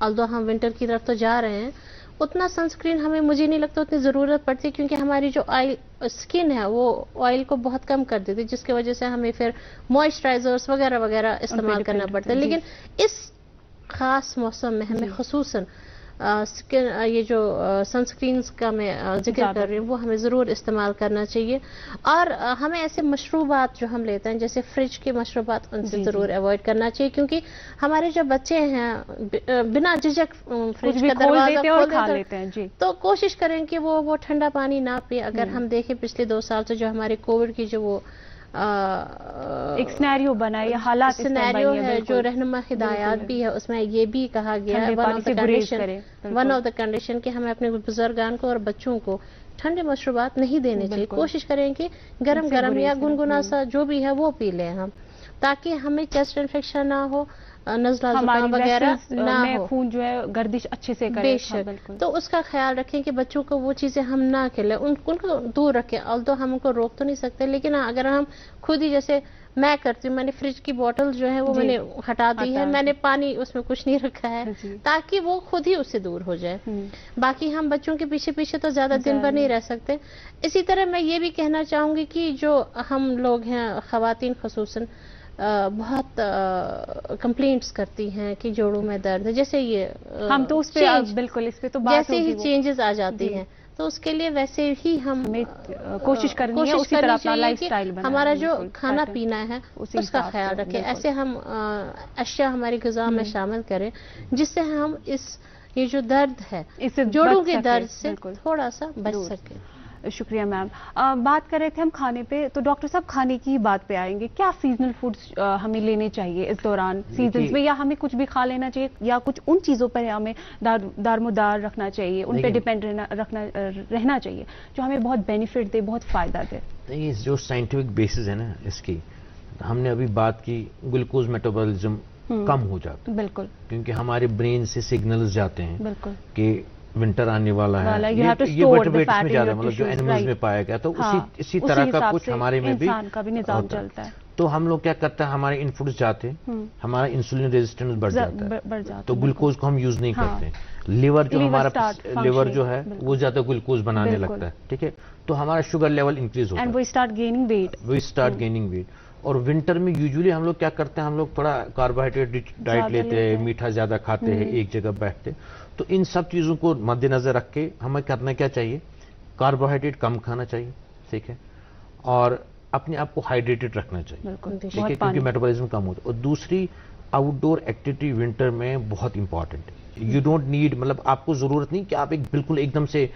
although ہم winter کی طرف تو جا رہے ہیں, اتنا سنسکرین ہمیں مجھے نہیں لگتا اتنی ضرورت پڑتی, کیونکہ ہماری جو اسکن ہے وہ آئل کو بہت کم کر دیتی, جس کی وجہ سے ہمیں پھر موئسچرائزرز وغیرہ وغیرہ استعمال کرنا پڑتا ہے. لیکن اس خاص موسم میں ہمیں خصوصاً یہ جو سنسکرینز کا میں ذکر کر رہی ہوں وہ ہمیں ضرور استعمال کرنا چاہیے. اور ہمیں ایسے مشروبات جو ہم لیتے ہیں جیسے فریج کے مشروبات, ان سے ضرور اوائڈ کرنا چاہیے, کیونکہ ہمارے جو بچے ہیں بنا جھجک فریج کا دروازہ کھول دیتے ہیں, تو کوشش کریں کہ وہ ٹھنڈا پانی نہ پیے. اگر ہم دیکھیں پچھلے 2 سال سے جو ہمارے کووڈ کی جو وہ ایک سینیریو بنا ہے, حالات سینیریو ہے, جو رہنما ہدایات بھی ہے, اس میں یہ بھی کہا گیا ہے ون آف دا کنڈیشن کہ ہمیں اپنے بزرگان کو اور بچوں کو ٹھنڈے مشروبات نہیں دینے چاہیے. کوشش کریں کہ گرم گرم یا گنگنا سا جو بھی ہے وہ پی لیں ہم, تاکہ ہمیں چیسٹ انفیکشن نہ ہو, نزلہ زکام وغیرہ نہ ہو, خون جو ہے گردش اچھے سے کرے. بے شک, تو اس کا خیال رکھیں کہ بچوں کو وہ چیزیں ہم نہ کھلائیں, ان کو دور رکھیں. although ہم ان کو روک تو نہیں سکتے, لیکن اگر ہم خود ہی, جیسے میں کرتی ہوں, میں نے فریج کی بوٹل جو ہے وہ میں نے ہٹا دی ہے, میں نے پانی اس میں کچھ نہیں رکھا ہے, تاکہ وہ خود ہی اس سے دور ہو جائے. باقی ہم بچوں کے پیچھے پیچھے تو زیادہ دن بھر نہیں رہ سکتے. اسی طرح میں یہ بھی کہنا چاہوں گی کہ جو ہم لوگ ہیں, خواتین خصوصاً بہت کمپلینٹس کرتی ہیں کہ جوڑوں میں درد ہے, جیسے یہ ہم تو اس پہ بالکل اس پہ تو جیسے ہی چینجز آ جاتی ہیں, تو اس کے لیے ویسے ہی ہم کوشش کرنی ہے اسی طرح اپنا لائف سٹائل بنانا, ہمارا جو کھانا پینا ہے اس کا خیال رکھیں. ایسے ہم اشیاء ہماری غذا میں شامل کریں جس سے ہم یہ جو درد ہے جوڑوں کے درد سے تھوڑا سا بچ سکیں. شکریہ میم. بات کر رہے تھے ہم کھانے پہ, تو ڈاکٹر صاحب کھانے کی بات پہ آئیں گے. کیا سیزنل فوڈز ہمیں لینے چاہیے اس دوران سیزنز میں, یا ہمیں کچھ بھی کھا لینا چاہیے, یا کچھ ان چیزوں پر ہمیں دارمدار رکھنا چاہیے, ان پہ ڈیپینڈ رہنا چاہیے جو ہمیں بہت بینیفٹ دے, بہت فائدہ دے؟ یہ جو سائنٹیفک بیسز ہے نا اس کی, ہم نے ابھی بات کی, گلوکوز میٹابولزم کم ہو جاتا ہے. بالکل, کیونکہ ہمارے برین سے سگنلز جاتے ہیں بالکل کہ ونٹر آنے والا ہے, یہ وٹربیٹس میں زیادہ, مطلب جو اینیملز میں پایا گیا, تو اسی طرح کا کچھ ہمارے میں بھی نظام چلتا ہے. تو ہم لوگ کیا کرتے ہیں, ہمارے ان فوڈز جاتے ہیں, ہمارا انسولین ریزسٹنس بڑھ جاتا ہے, تو گلوکوز کو ہم یوز نہیں کرتے. لیور جو ہمارا لیور جو ہے وہ زیادہ گلوکوز بنانے لگتا ہے, ٹھیک ہے, تو ہمارا شوگر لیول انکریز ہوتا ہے, وی اسٹارٹ گیننگ ویٹ. اور ونٹر میں یوزلی ہم لوگ کیا کرتے ہیں, ہم لوگ تھوڑا کاربوہائیڈریٹ ڈائٹ لیتے ہیں, میٹھا زیادہ کھاتے ہیں, ایک جگہ بیٹھتے. تو ان سب چیزوں کو مد نظر رکھ کے ہمیں کرنا کیا چاہیے, کاربوہائیڈریٹ کم کھانا چاہیے, ٹھیک ہے, اور اپنے آپ کو ہائیڈریٹڈ رکھنا چاہیے, ٹھیک ہے, کیونکہ میٹابولزم کم ہوتا ہے. اور دوسری, آؤٹ ڈور ایکٹیویٹی ونٹر میں بہت امپورٹنٹ ہے. یو ڈونٹ نیڈ, مطلب آپ کو ضرورت نہیں کہ آپ بالکل ایک دم سے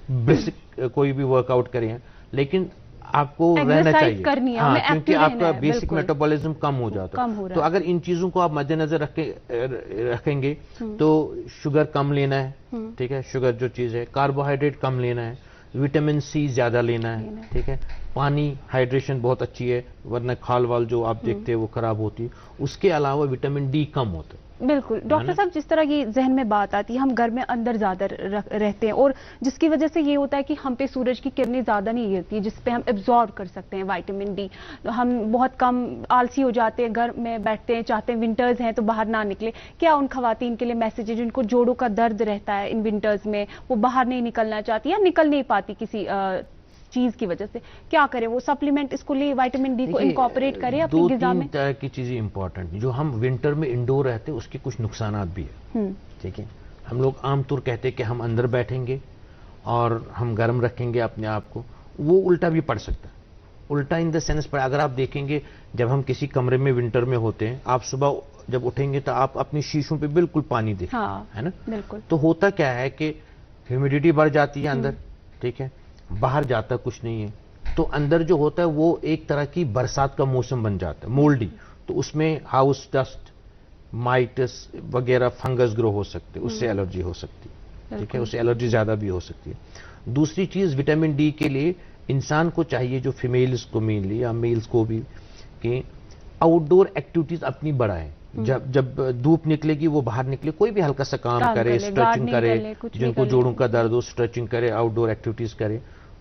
بیسک کوئی بھی ورک آؤٹ کریں, لیکن آپ کو رہنا چاہیے, کیونکہ آپ کا بیسک میٹابولزم کم ہو جاتا ہے. تو اگر ان چیزوں کو آپ مد نظر رکھیں گے تو شوگر کم لینا ہے, ٹھیک ہے, شوگر جو چیز ہے, کاربوہائیڈریٹ کم لینا ہے, وٹامن سی زیادہ لینا ہے, ٹھیک ہے, پانی ہائیڈریشن بہت اچھی ہے, ورنہ کھال وال جو آپ دیکھتے ہیں وہ خراب ہوتی ہے. اس کے علاوہ وٹامن ڈی کم ہوتا ہے. بالکل ڈاکٹر صاحب, جس طرح یہ ذہن میں بات آتی ہے, ہم گھر میں اندر زیادہ رہتے ہیں, اور جس کی وجہ سے یہ ہوتا ہے کہ ہم پہ سورج کی کرنیں زیادہ نہیں گرتی جس پہ ہم ایبزارب کر سکتے ہیں وائٹامن ڈی. ہم بہت کم آلسی ہو جاتے ہیں, گھر میں بیٹھتے ہیں, چاہتے ہیں ونٹرز ہیں تو باہر نہ نکلے. کیا ان خواتین کے لیے میسج ہے جن کو جوڑوں کا درد رہتا ہے ان ونٹرز میں, وہ باہر نہیں نکلنا چاہتی یا نکل نہیں پاتی کسی چیز کی وجہ سے, کیا کریں؟ وہ سپلیمنٹ اس کو لے, وائٹامن ڈی کو انکارپوریٹ کریں اپنی غذا میں؟ 2-3 طرح کی چیزیں امپورٹنٹ, جو ہم ونٹر میں انڈور رہتے ہیں اس کے کچھ نقصانات بھی ہیں, ٹھیک ہے. ہم لوگ عام طور کہتے ہیں کہ ہم اندر بیٹھیں گے اور ہم گرم رکھیں گے اپنے آپ کو, وہ الٹا بھی پڑ سکتا ہے. الٹا ان دا سینس پر, اگر آپ دیکھیں گے جب ہم کسی کمرے میں ونٹر میں ہوتے ہیں, آپ صبح جب اٹھیں گے تو آپ اپنی شیشوں پہ بالکل پانی دیکھیں, ہے نا, بالکل. تو ہوتا کیا ہے کہ ہیومیڈیٹی بڑھ جاتی ہے اندر, ٹھیک ہے, باہر جاتا کچھ نہیں ہے, تو اندر جو ہوتا ہے وہ ایک طرح کی برسات کا موسم بن جاتا ہے, مولڈی. تو اس میں ہاؤس ڈسٹ, مائٹس وغیرہ فنگس گرو ہو سکتے, اس سے الرجی ہو سکتی ہے, ٹھیک ہے, اس سے الرجی زیادہ بھی ہو سکتی ہے. دوسری چیز, وٹامن ڈی کے لیے انسان کو چاہیے, جو فیمیلز کو مینلی یا میلز کو بھی, کہ آؤٹ ڈور ایکٹیویٹیز اپنی بڑھائیں. جب دھوپ نکلے گی وہ باہر نکلے, کوئی بھی ہلکا سا کام کرے, اسٹریچنگ کرے, جن کو جوڑوں کا درد ہو اسٹریچنگ کرے, آؤٹ ڈور ایکٹیویٹیز کرے,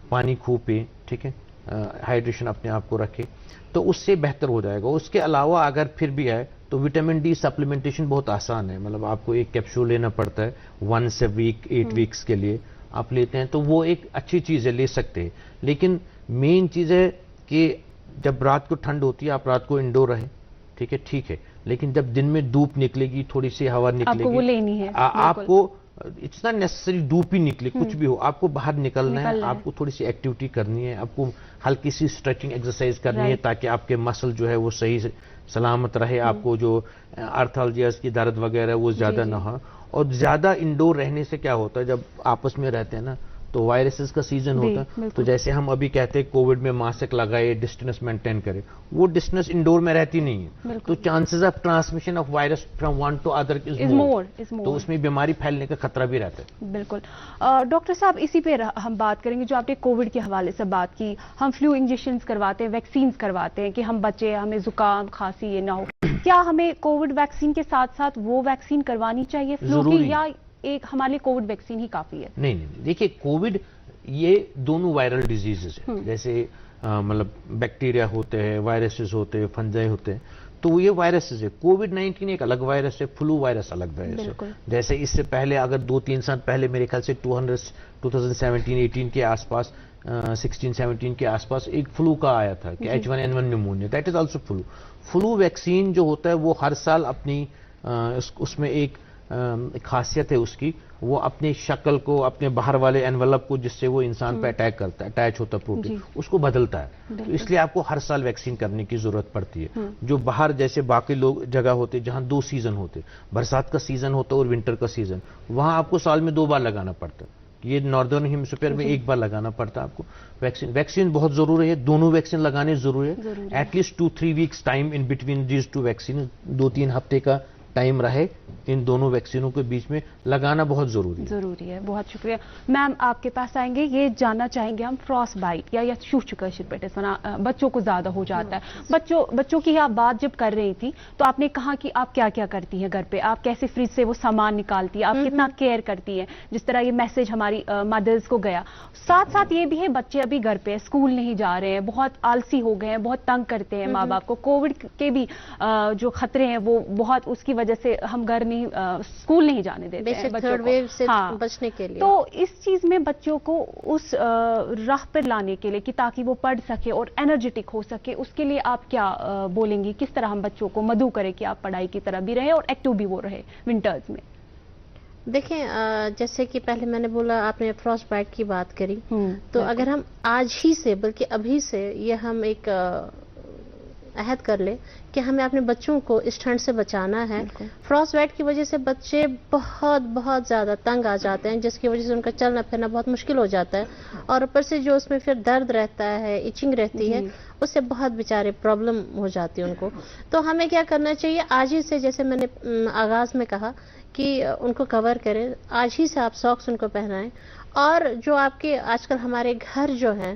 پانی خوب پئے, ٹھیک ہے, ہائیڈریشن اپنے آپ کو رکھے تو اس سے بہتر ہو جائے گا. اس کے علاوہ اگر پھر بھی آئے تو وٹامن ڈی سپلیمنٹیشن بہت آسان ہے. مطلب آپ کو ایک کیپسول لینا پڑتا ہے ونس اے ویک 8 ویکس کے لیے آپ لیتے ہیں تو وہ ایک اچھی چیز ہے, لے سکتے ہیں. لیکن مین چیز ہے کہ جب رات کو ٹھنڈ ہوتی ہے آپ رات کو انڈور رہیں, ٹھیک ہے, لیکن جب دن میں دھوپ نکلے گی, تھوڑی سی ہوا نکلے گی, وہ لینی ہے. آپ کو اٹس ناٹ نیسسری دھوپ ہی نکلے, کچھ بھی ہو, آپ کو باہر نکلنا ہے, آپ کو تھوڑی سی ایکٹیویٹی کرنی ہے, آپ کو ہلکی سی اسٹریچنگ ایکسرسائز کرنی ہے تاکہ آپ کے مسل جو ہے وہ صحیح سلامت رہے, آپ کو جو آرتھالجیاز کی درد وغیرہ وہ زیادہ نہ ہو. اور زیادہ انڈور رہنے سے کیا ہوتا ہے, جب آپس میں رہتے ہیں نا تو وائرسز کا سیزن ہوتا ہے, تو جیسے ہم ابھی کہتے ہیں کووڈ میں ماسک لگائے, ڈسٹینس مینٹین کرے, وہ ڈسٹینس انڈور میں رہتی نہیں ہے, تو chances of transmission of virus from one to other is more, تو اس میں بیماری پھیلنے کا خطرہ بھی رہتا ہے. بالکل. ڈاکٹر صاحب اسی پہ ہم بات کریں گے, جو آپ نے کووڈ کے حوالے سے بات کی, ہم فلو انجیکشنز کرواتے ہیں, ویکسینز کرواتے ہیں کہ ہم بچے, ہمیں زکام کھانسی یہ نہ ہو, کیا ہمیں کووڈ ویکسین کے ساتھ ساتھ وہ ویکسین کروانی چاہیے فلو کی, یا ایک ہمارے کووڈ ویکسین ہی کافی ہے؟ نہیں, دیکھیے کووڈ یہ دونوں وائرل ڈیزیزز ہیں, جیسے مطلب بیکٹیریا ہوتے ہیں, وائرسز ہوتے ہیں, فنجائی ہوتے ہیں, تو یہ وائرسز ہے. کووڈ-19 ایک الگ وائرس ہے, فلو وائرس الگ وائرس ہے. جیسے اس سے پہلے اگر 2-3 سال پہلے میرے خیال سے 2017-18 کے آس پاس 16-17 کے آس پاس ایک فلو کا آیا تھا کہ H1N1 pneumonia, that is also flu. Flu vaccine جو ہوتا ہے وہ ہر سال اپنی اس میں ایک خاصیت ہے اس کی, وہ اپنی شکل کو, اپنے باہر والے انویلپ کو جس سے وہ انسان پہ اٹیک کرتا ہے, اٹیچ ہوتا ہے پروٹین, اس کو بدلتا ہے. تو اس لیے آپ کو ہر سال ویکسین کرنے کی ضرورت پڑتی ہے. جو باہر جیسے باقی لوگ جگہ ہوتے جہاں 2 سیزن ہوتے, برسات کا سیزن ہوتا ہے اور ونٹر کا سیزن, وہاں آپ کو سال میں 2 بار لگانا پڑتا ہے. یہ ناردرن ہیمسفیئر میں 1 بار لگانا پڑتا ہے آپ کو ویکسین. ویکسین بہت ضروری ہے, دونوں ویکسین لگانے ضروری ہے. At least 2-3 weeks time in between these 2 vaccine, 2-3 ہفتے کا ٹائم رہے ان دونوں ویکسینوں کے بیچ میں لگانا بہت ضروری ہے. بہت شکریہ. میم آپ کے پاس آئیں گے, یہ جاننا چاہیں گے ہم فروسٹ بائٹ یا شوہ چکشر پیٹس بچوں کو زیادہ ہو جاتا ہے. بچوں کی آپ بات جب کر رہی تھی تو آپ نے کہا کہ آپ کیا کیا کرتی ہیں گھر پہ, آپ کیسے فریج سے وہ سامان نکالتی ہیں, آپ کتنا کیئر کرتی ہیں, جس طرح یہ میسج ہماری مدرز کو گیا. ساتھ ساتھ یہ بھی ہے بچے ابھی گھر پہ اسکول نہیں جا رہے ہیں, بہت آلسی ہو گئے ہیں, بہت تنگ کرتے ہیں ماں باپ کو. کووڈ کے بھی جو خطرے ہیں وہ بہت, اس کی وجہ سے ہم گھر نہیں, اسکول نہیں جانے دیتے ہیں بچوں کو بچنے کے لیے. تو اس چیز میں بچوں کو اس راہ پر لانے کے لیے کہ تاکہ وہ پڑھ سکے اور انرجیٹک ہو سکے, اس کے لیے آپ کیا بولیں گی, کس طرح ہم بچوں کو مدعو کریں کہ آپ پڑھائی کی طرح بھی رہیں اور ایکٹیو بھی وہ رہے ونٹرز میں؟ دیکھیں, جیسے کہ پہلے میں نے بولا, آپ نے فروسٹ بائٹ کی بات کری, تو اگر ہم آج ہی سے بلکہ ابھی سے یہ ہم ایک عہد کر لیں کہ ہمیں اپنے بچوں کو اس ٹھنڈ سے بچانا ہے. فروسٹ بائٹ کی وجہ سے بچے بہت زیادہ تنگ آ جاتے ہیں, جس کی وجہ سے ان کا چلنا پھرنا بہت مشکل ہو جاتا ہے, اور اوپر سے جو اس میں پھر درد رہتا ہے, ایچنگ رہتی ہے, اس سے بہت بیچارے پرابلم ہو جاتی ہے ان کو. تو ہمیں کیا کرنا چاہیے آج ہی سے, جیسے میں نے آغاز میں کہا کہ ان کو کور کریں, آج ہی سے آپ ساکس ان کو پہنائیں. اور جو آپ کے آج کل ہمارے گھر جو ہیں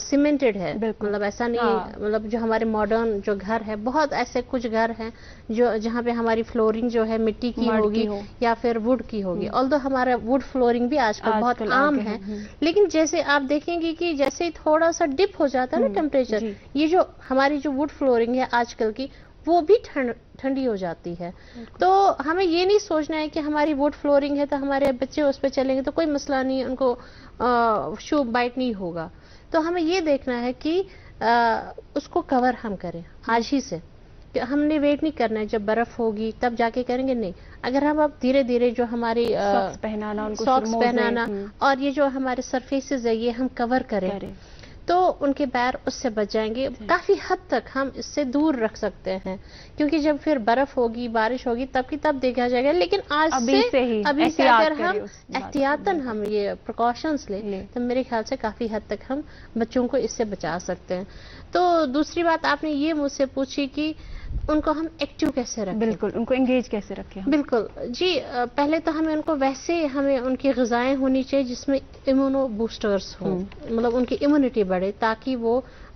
سیمنٹڈ ہے, مطلب ایسا نہیں, مطلب جو ہمارے ماڈرن جو گھر ہے, بہت ایسے کچھ گھر ہیں جہاں پہ ہماری فلورنگ جو ہے مٹی کی ہوگی یا پھر ووڈ کی ہوگی. آلدو ہمارا ووڈ فلورنگ بھی آج کل بہت عام ہے, لیکن جیسے آپ دیکھیں گے کہ جیسے تھوڑا سا ڈپ ہو جاتا ہے نا ٹیمپریچر, یہ جو ہماری جو ووڈ فلورنگ ہے آج کل کی, وہ بھی ٹھنڈی ہو جاتی ہے. تو ہمیں یہ نہیں سوچنا ہے کہ ہماری ووڈ فلورنگ ہے تو ہمارے بچے اس پہ چلیں گے تو کوئی مسئلہ نہیں, ان کو شو بائٹ نہیں ہوگا. تو ہمیں یہ دیکھنا ہے کہ اس کو کور ہم کریں آج ہی سے. ہم نے ویٹ نہیں کرنا ہے جب برف ہوگی تب جا کے کریں گے, نہیں. اگر ہم اب دھیرے دھیرے جو ہماری ساکس پہنانا اور یہ جو ہمارے سرفیسز ہے یہ ہم کور کریں تو ان کے پیر اس سے بچ جائیں گے. کافی حد تک ہم اس سے دور رکھ سکتے ہیں, کیونکہ جب پھر برف ہوگی, بارش ہوگی, تب کی تب دیکھا جائے گا. لیکن آج ابھی سے اگر ہم احتیاطاً ہم یہ پریکاشنز لیں تو میرے خیال سے کافی حد تک ہم بچوں کو اس سے بچا سکتے ہیں. تو دوسری بات آپ نے یہ مجھ سے پوچھی کہ ان کو ہم ایکٹیو کیسے رکھیں. بالکل, ان کو انگیج کیسے رکھیں. بالکل جی, پہلے تو ہمیں ان کو ویسے ہمیں ان کی غذائیں ہونی چاہیے جس میں امیونو بوسٹرز ہوں, مطلب ان کی امیونٹی بڑھے تاکہ وہ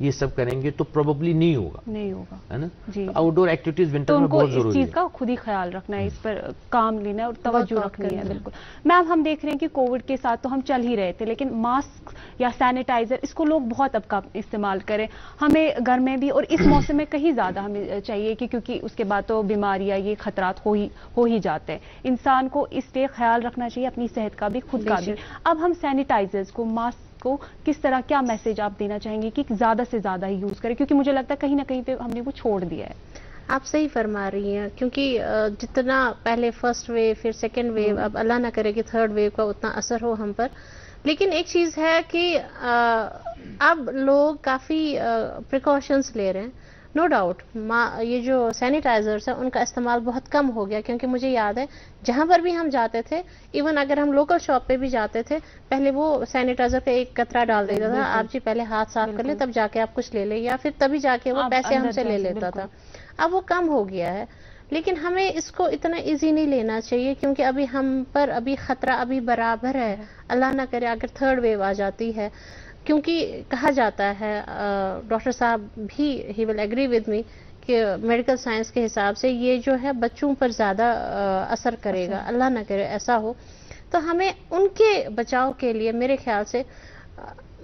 یہ سب کریں گے تو پروبیبلی نہیں ہوگا ہے نا. آؤٹ ڈور ایکٹیویٹیز ونٹر میں بہت ضروری ہے. اس چیز کا خود ہی خیال رکھنا ہے, اس پر کام لینا ہے اور توجہ رکھنی ہے. بالکل میم, ہم دیکھ رہے ہیں کہ کووڈ کے ساتھ تو ہم چل ہی رہے تھے, لیکن ماسک یا سینیٹائزر اس کو لوگ بہت اب کم استعمال کریں. ہمیں گھر میں بھی اور اس موسم میں کہیں زیادہ ہمیں چاہیے کہ کیونکہ اس کے بعد تو بیماریاں یہ خطرات ہو ہی جاتے ہیں. انسان کو اس لیے خیال رکھنا چاہیے اپنی صحت کا بھی, خود کا بھی. اب ہم سینیٹائزرز کو, ماسک کو کس طرح, کیا میسج آپ دینا چاہیں گے کہ زیادہ سے زیادہ ہی یوز کریں, کیونکہ مجھے لگتا ہے کہیں نہ کہیں پہ ہم نے وہ چھوڑ دیا ہے. آپ صحیح فرما رہی ہیں, کیونکہ جتنا پہلے فرسٹ ویو پھر سیکنڈ ویو, اب اللہ نہ کرے کہ تھرڈ ویو کا اتنا اثر ہو ہم پر. لیکن ایک چیز ہے کہ اب لوگ کافی پریکاشنز لے رہے ہیں. نو ڈاؤٹ یہ جو سینیٹائزرز ہیں ان کا استعمال بہت کم ہو گیا, کیونکہ مجھے یاد ہے جہاں پر بھی ہم جاتے تھے, ایون اگر ہم لوکل شاپ پہ بھی جاتے تھے, پہلے وہ سینیٹائزر پہ ایک قطرہ ڈال دیتا تھا, آپ جی پہلے ہاتھ صاف کر لیں تب جا کے آپ کچھ لے لیں, یا پھر تبھی جا کے وہ پیسے ہم سے لے لیتا تھا. اب وہ کم ہو گیا ہے, لیکن ہمیں اس کو اتنا ایزی نہیں لینا چاہیے, کیونکہ ابھی ہم پر ابھی خطرہ ابھی برابر ہے. اللہ نہ کرے اگر تھرڈ ویو آ جاتی ہے, کیونکہ کہا جاتا ہے, ڈاکٹر صاحب بھی ہی ول ایگری ود می, کہ میڈیکل سائنس کے حساب سے یہ جو ہے بچوں پر زیادہ اثر کرے گا. اللہ نہ کرے ایسا ہو, تو ہمیں ان کے بچاؤ کے لیے میرے خیال سے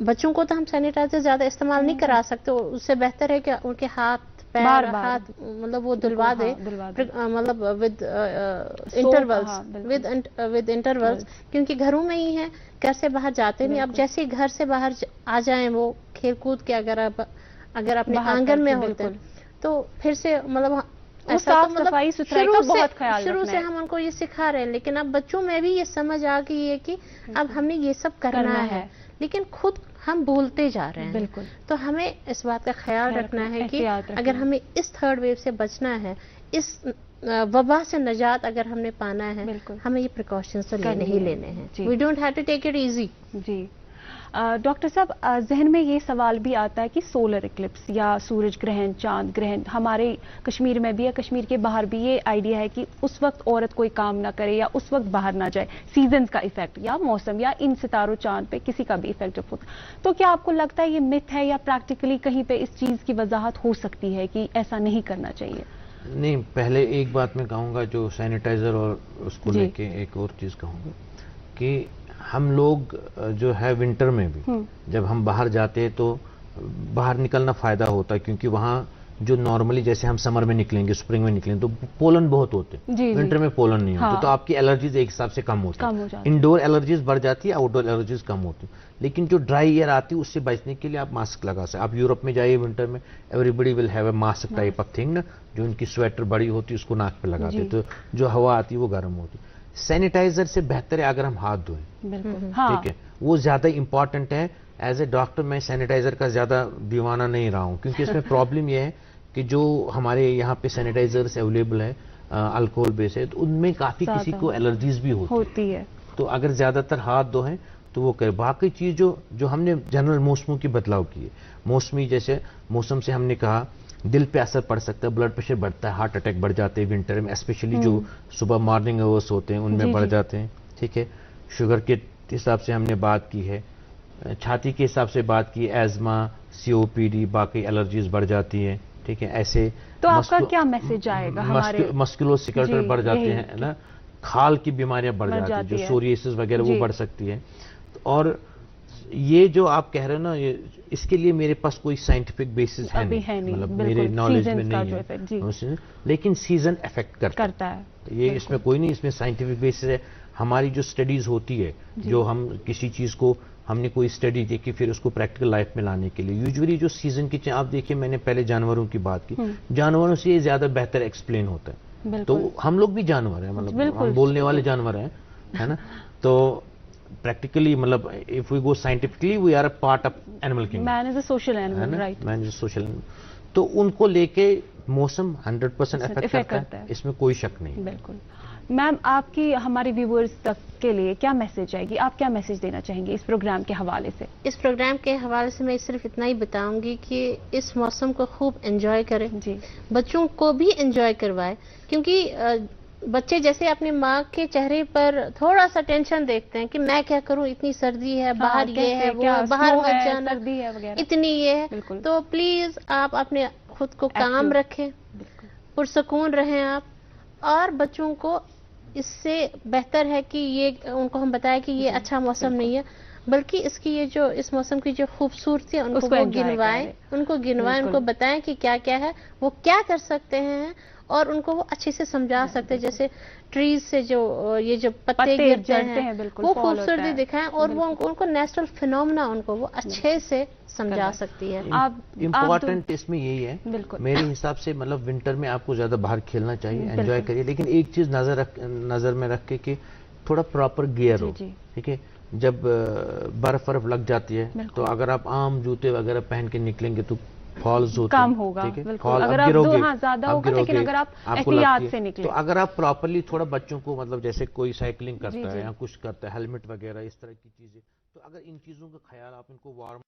بچوں کو تو ہم سینیٹائزر زیادہ استعمال نہیں کرا سکتے, اس سے بہتر ہے کہ ان کے ہاتھ پیر ہاتھ مطلب وہ دلوا دے, مطلب ود انٹرولز, کیونکہ گھروں میں ہی ہیں, گھر سے باہر جاتے نہیں. اب جیسے گھر سے باہر آ جائیں وہ کھیل کود کے, اگر اپنے آنگن میں ہوتے تو پھر سے مطلب شروع سے ہم ان کو یہ سکھا رہے ہیں. لیکن اب بچوں میں بھی یہ سمجھ آ گئی ہے کہ اب ہم نے یہ سب کرنا ہے, لیکن خود ہم بھولتے جا رہے ہیں. بالکل, تو ہمیں اس بات کا خیال رکھنا ہے کہ اگر ہمیں اس تھرڈ ویو سے بچنا ہے, اس وبا سے نجات اگر ہم نے پانا ہے, ہمیں یہ پریکاشنز تو لینے ہی لینے ہیں. We don't have to take it easy. جی ڈاکٹر صاحب, ذہن میں یہ سوال بھی آتا ہے کہ سولر اکلپس یا سورج گرہن, چاند گرہن ہمارے کشمیر میں بھی یا کشمیر کے باہر بھی یہ آئیڈیا ہے کہ اس وقت عورت کوئی کام نہ کرے یا اس وقت باہر نہ جائے, سیزنز کا ایفیکٹ یا موسم یا ان ستاروں چاند پہ کسی کا بھی ایفیکٹ ہوتا. تو کیا آپ کو لگتا ہے یہ متھ ہے یا پریکٹیکلی کہیں پہ اس چیز کی وضاحت ہو سکتی ہے کہ ایسا نہیں کرنا چاہیے؟ نہیں, پہلے ایک بات میں کہوں گا, جو سینیٹائزر اور اس کو لے کے ایک اور چیز کہوں گا کہ ہم لوگ جو ہے ونٹر میں بھی جب ہم باہر جاتے ہیں تو باہر نکلنا فائدہ ہوتا ہے, کیونکہ وہاں جو نارملی جیسے ہم سمر میں نکلیں گے, اسپرنگ میں نکلیں تو پولن بہت ہوتے ہیں, ونٹر میں پولن نہیں ہوتے, تو آپ کی الرجیز ایک حساب سے کم ہوتی ہیں. انڈور الرجیز بڑھ جاتی ہے, آؤٹ ڈور الرجیز کم ہوتی ہیں. لیکن جو ڈرائی ایئر آتی ہے اس سے بچنے کے لیے آپ ماسک لگا سکتے. آپ یورپ میں جائیے ونٹر میں, everybody will have a mask type of thing نا, جو ان کی سویٹر بڑی ہوتی ہے اس کو ناک پہ لگاتے, تو جو ہوا آتی ہے وہ گرم ہوتی. سینیٹائزر سے بہتر ہے اگر ہم ہاتھ دھوئیں, ٹھیک ہے, وہ زیادہ امپورٹنٹ ہے. ایز اے ڈاکٹر میں سینیٹائزر کا زیادہ دیوانہ نہیں رہا ہوں, کیونکہ اس میں پرابلم یہ ہے کہ جو ہمارے یہاں پہ سینیٹائزرز اویلیبل ہے الکوہول بیس ہے, تو ان میں کافی کسی کو الرجیز بھی ہوتی ہے. تو اگر زیادہ تر ہاتھ دھوئیں تو وہ کرے. باقی چیز جو ہم نے جنرل موسموں کی بدلاؤ کی ہے, موسمی جیسے موسم سے ہم نے کہا دل پہ اثر پڑ سکتا ہے, بلڈ پریشر بڑھتا ہے, ہارٹ اٹیک بڑھ جاتے ہیں ونٹر میں, اسپیشلی جو صبح مارننگ آورس ہوتے ہیں ان میں بڑھ جاتے ہیں. ٹھیک ہے, شوگر کے حساب سے ہم نے بات کی ہے, چھاتی کے حساب سے بات کی, ایزما, سی او پی ڈی, باقی الرجیز بڑھ جاتی ہیں. ٹھیک ہے, ایسے تو آپ کا کیا میسج آئے گا؟ ہمارے مسکولو سکیلٹل بڑھ جاتے ہیں نا, کھال کی بیماریاں بڑھ جاتی ہیں, جو سوریاسس وغیرہ وہ بڑھ سکتی ہے. اور یہ جو آپ کہہ رہے ہیں نا, اس کے لیے میرے پاس کوئی سائنٹیفک بیسس ہے نہیں, مطلب میرے نالج میں نہیں ہے, لیکن سیزن افیکٹ کرتا ہے. یہ اس میں کوئی نہیں, اس میں سائنٹیفک بیسس ہے. ہماری جو سٹڈیز ہوتی ہے, جو ہم کسی چیز کو ہم نے کوئی اسٹڈی دیکھی پھر اس کو پریکٹیکل لائف میں لانے کے لیے, یوزلی جو سیزن کی آپ دیکھیں, میں نے پہلے جانوروں کی بات کی, جانوروں سے یہ زیادہ بہتر ایکسپلین ہوتا ہے. تو ہم لوگ بھی جانور ہیں, مطلب ہم بولنے والے جانور ہیں, ہے نا. تو practically مطلب if we go scientifically we are a part of animal kingdom. Man is a social animal, right? Man is a social animal. تو ان کو لے کے موسم 100% افیکٹ کرتا ہے, اس میں کوئی شک نہیں. بالکل. میم, آپ کی ہمارے ویورز تک کے لیے کیا میسج آئے گی, آپ کیا میسج دینا چاہیں گے اس پروگرام کے حوالے سے؟ اس پروگرام کے حوالے سے میں صرف اتنا ہی بتاؤں گی کہ اس موسم کو خوب انجوائے کریں, بچوں کو بھی انجوائے کروائے, کیونکہ بچے جیسے اپنی ماں کے چہرے پر تھوڑا سا ٹینشن دیکھتے ہیں کہ میں کیا کروں، اتنی سردی ہے، باہر یہ ہے، وہ باہر مت جانا، اتنی یہ ہے، تو پلیز آپ اپنے خود کو کام رکھیں، پرسکون رہیں آپ، اور بچوں کو اس سے بہتر ہے کہ یہ ان کو ہم بتائیں کہ یہ اچھا موسم نہیں ہے، بلکہ اس کی یہ جو اس موسم کی جو خوبصورتی ہے ان کو وہ گنوائیں، ان کو بتائیں کہ کیا کیا ہے، وہ کیا کر سکتے ہیں، اور ان کو وہ اچھے سے سمجھا سکتے ہیں، جیسے ٹریز سے جو یہ جو پتے گرتے ہیں وہ خوبصورتی دکھائیں، اور وہ ان کو نیچرل فینومنا ان کو وہ اچھے سے سمجھا سکتی ہے۔ امپورٹنٹ اس میں یہی ہے میرے حساب سے، مطلب ونٹر میں آپ کو زیادہ باہر کھیلنا چاہیے، انجوائے کریے، لیکن ایک چیز نظر میں رکھ کے کہ تھوڑا پراپر گیئر ہو، ٹھیک ہے؟ جب برف لگ جاتی ہے تو اگر آپ عام جوتے وغیرہ پہن کے نکلیں گے تو فالز ہوتے کم ہوگا، بالکل اگر آپ زیادہ ہوگا، لیکن اگر آپ احتیاط سے نکلیں تو اگر آپ پراپرلی تھوڑا بچوں کو، مطلب جیسے کوئی سائیکلنگ کرتا ہے یا کچھ کرتا ہے، ہیلمٹ وغیرہ اس طرح کی چیزیں، تو اگر ان چیزوں کا خیال آپ ان کو وارم